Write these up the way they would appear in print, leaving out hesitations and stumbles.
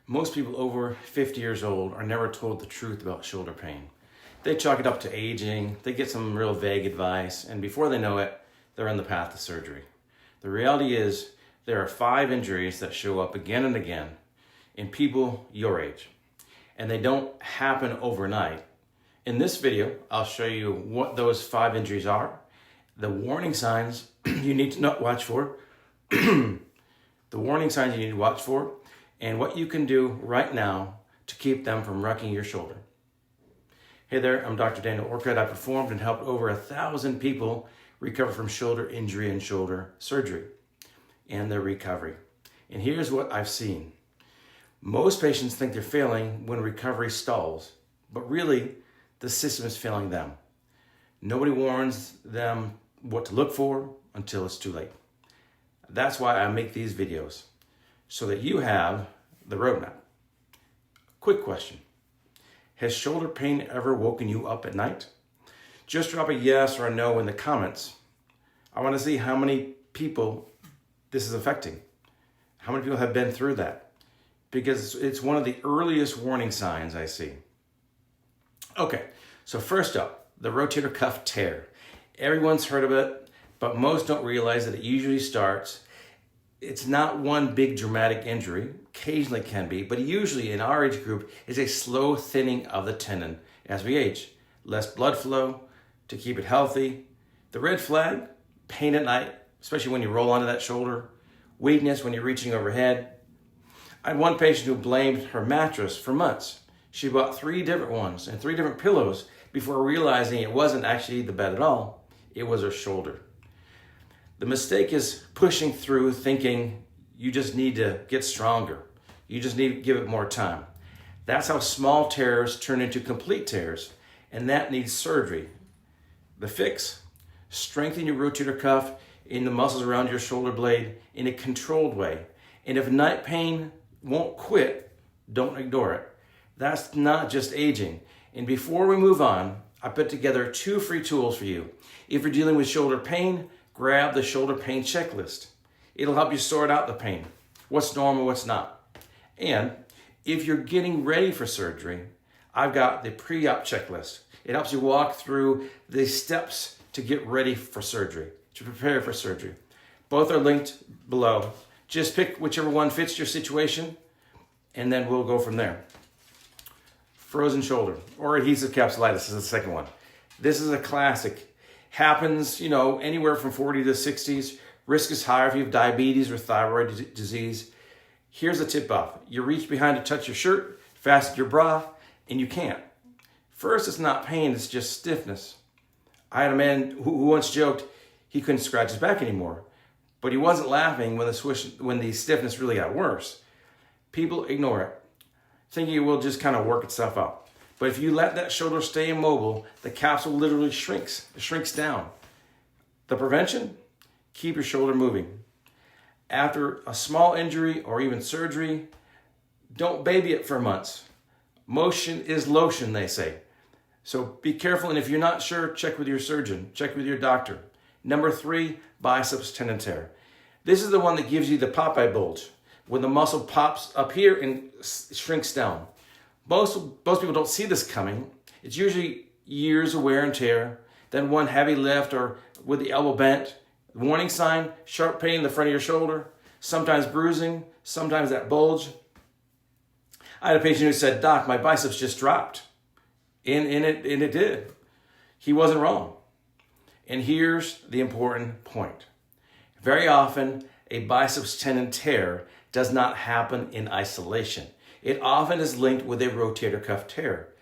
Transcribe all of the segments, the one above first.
Most people over 50 years old are never told the truth about shoulder pain. They chalk it up to aging, they get some real vague advice, and before they know it, they're on the path to surgery. The reality is, there are 5 injuries that show up again and again in people your age, and they don't happen overnight. In this video, I'll show you what those 5 injuries are, the warning signs you need to watch for, and what you can do right now to keep them from wrecking your shoulder. Hey there, I'm Dr. Daniel Orcutt. I performed and helped over 1,000 people recover from shoulder injury and shoulder surgery and their recovery. And here's what I've seen. Most patients think they're failing when recovery stalls, but really the system is failing them. Nobody warns them what to look for until it's too late. That's why I make these videos, so that you have the roadmap. Quick question. Has shoulder pain ever woken you up at night? Just drop a yes or a no in the comments. I want to see how many people this is affecting. How many people have been through that? Because it's one of the earliest warning signs I see. Okay, so first up, the rotator cuff tear. Everyone's heard of it, but most don't realize that it usually starts. It's not one big dramatic injury, occasionally can be, but usually in our age group is a slow thinning of the tendon as we age. Less blood flow to keep it healthy. The red flag, pain at night, especially when you roll onto that shoulder. Weakness when you're reaching overhead. I had one patient who blamed her mattress for months. She bought 3 different ones and 3 different pillows before realizing it wasn't actually the bed at all. It was her shoulder. The mistake is pushing through thinking you just need to get stronger. You just need to give it more time. That's how small tears turn into complete tears, and that needs surgery. The fix? Strengthen your rotator cuff in the muscles around your shoulder blade in a controlled way. And if night pain won't quit, don't ignore it. That's not just aging. And before we move on, I put together 2 free tools for you. If you're dealing with shoulder pain, grab the shoulder pain checklist. It'll help you sort out the pain. What's normal, what's not. And if you're getting ready for surgery, I've got the Preop checklist. It helps you walk through the steps to get ready for surgery, to prepare for surgery. Both are linked below. Just pick whichever one fits your situation, and then we'll go from there. Frozen shoulder or adhesive capsulitis is the second one. This is a classic. Happens, anywhere from 40 to 60s. Risk is higher if you have diabetes or thyroid disease. Here's a tip off. You reach behind to touch your shirt, fasten your bra, and you can't. First, it's not pain, it's just stiffness. I had a man who once joked he couldn't scratch his back anymore, but he wasn't laughing when the stiffness really got worse. People ignore it, thinking it will just kind of work itself out. But if you let that shoulder stay immobile, the capsule literally shrinks. It shrinks down. The prevention? Keep your shoulder moving. After a small injury or even surgery, don't baby it for months. Motion is lotion, they say. So be careful, and if you're not sure, check with your surgeon. Check with your doctor. Number 3, biceps tendon tear. This is the one that gives you the Popeye bulge, when the muscle pops up here and shrinks down. Most people don't see this coming. It's usually years of wear and tear, then one heavy lift or with the elbow bent. Warning sign, sharp pain in the front of your shoulder, sometimes bruising, sometimes that bulge. I had a patient who said, "Doc, my biceps just dropped." And it did. He wasn't wrong. And here's the important point. Very often, a biceps tendon tear does not happen in isolation. It often is linked with a rotator cuff tear.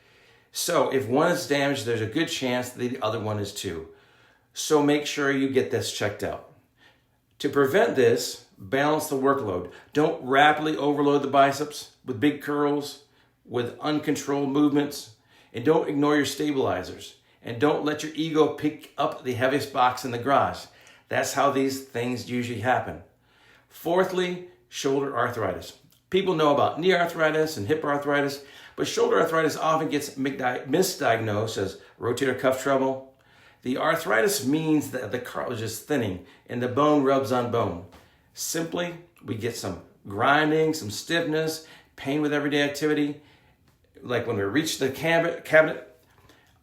So if one is damaged, there's a good chance that the other one is too. So make sure you get this checked out. To prevent this, balance the workload. Don't rapidly overload the biceps with big curls, with uncontrolled movements, and don't ignore your stabilizers. And don't let your ego pick up the heaviest box in the garage. That's how these things usually happen. Fourthly, shoulder arthritis. People know about knee arthritis and hip arthritis, but shoulder arthritis often gets misdiagnosed as rotator cuff trouble. The arthritis means that the cartilage is thinning and the bone rubs on bone. Simply, we get some grinding, some stiffness, pain with everyday activity. Like when we reached the cabinet,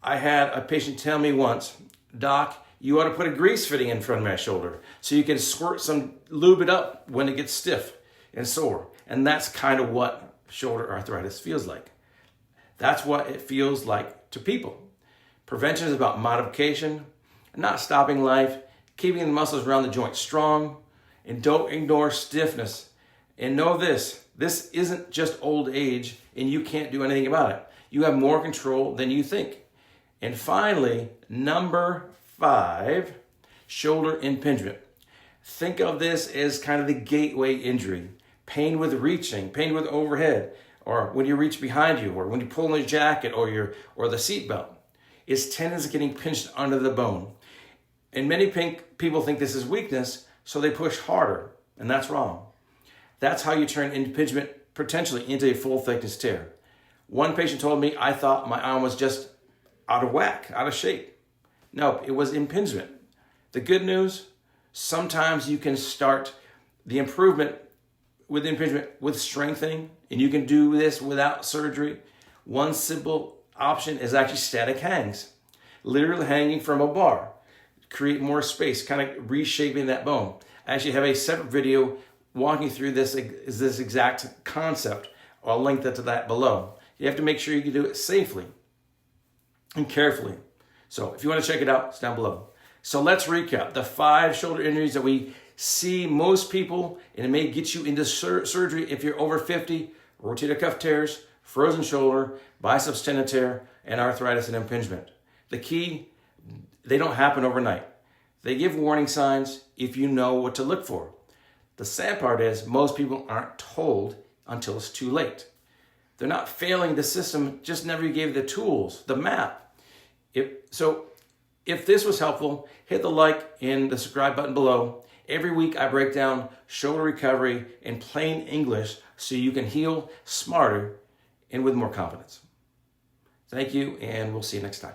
I had a patient tell me once, "Doc, you ought to put a grease fitting in front of my shoulder so you can squirt some, lube it up when it gets stiff and sore." And that's kind of what shoulder arthritis feels like. That's what it feels like to people. Prevention is about modification, not stopping life, keeping the muscles around the joint strong, and don't ignore stiffness. And know this isn't just old age and you can't do anything about it. You have more control than you think. And finally, number 5, shoulder impingement. Think of this as kind of the gateway injury. Pain with reaching, pain with overhead, or when you reach behind you, or when you pull on the jacket or the seat belt. It's tendons getting pinched under the bone. And many people think this is weakness, so they push harder, and that's wrong. That's how you turn impingement potentially into a full thickness tear. One patient told me, "I thought my arm was just out of whack, out of shape." No, it was impingement. The good news, sometimes you can start the improvement with impingement with strengthening, and you can do this without surgery. One simple option is actually static hangs, literally hanging from a bar. Create more space, kind of reshaping that bone. I actually have a separate video walking through this exact concept. I'll link that to that below. You have to make sure you can do it safely and carefully. So if you want to check it out, it's down below. So let's recap the 5 shoulder injuries that we see most people, and it may get you into surgery if you're over 50: rotator cuff tears, frozen shoulder, biceps tendon tear, and arthritis and impingement. The key, they don't happen overnight. They give warning signs if you know what to look for. The sad part is most people aren't told until it's too late. They're not failing the system, just never gave the tools, the map. If this was helpful, hit the like and the subscribe button below. Every week I break down shoulder recovery in plain English so you can heal smarter and with more confidence. Thank you, and we'll see you next time.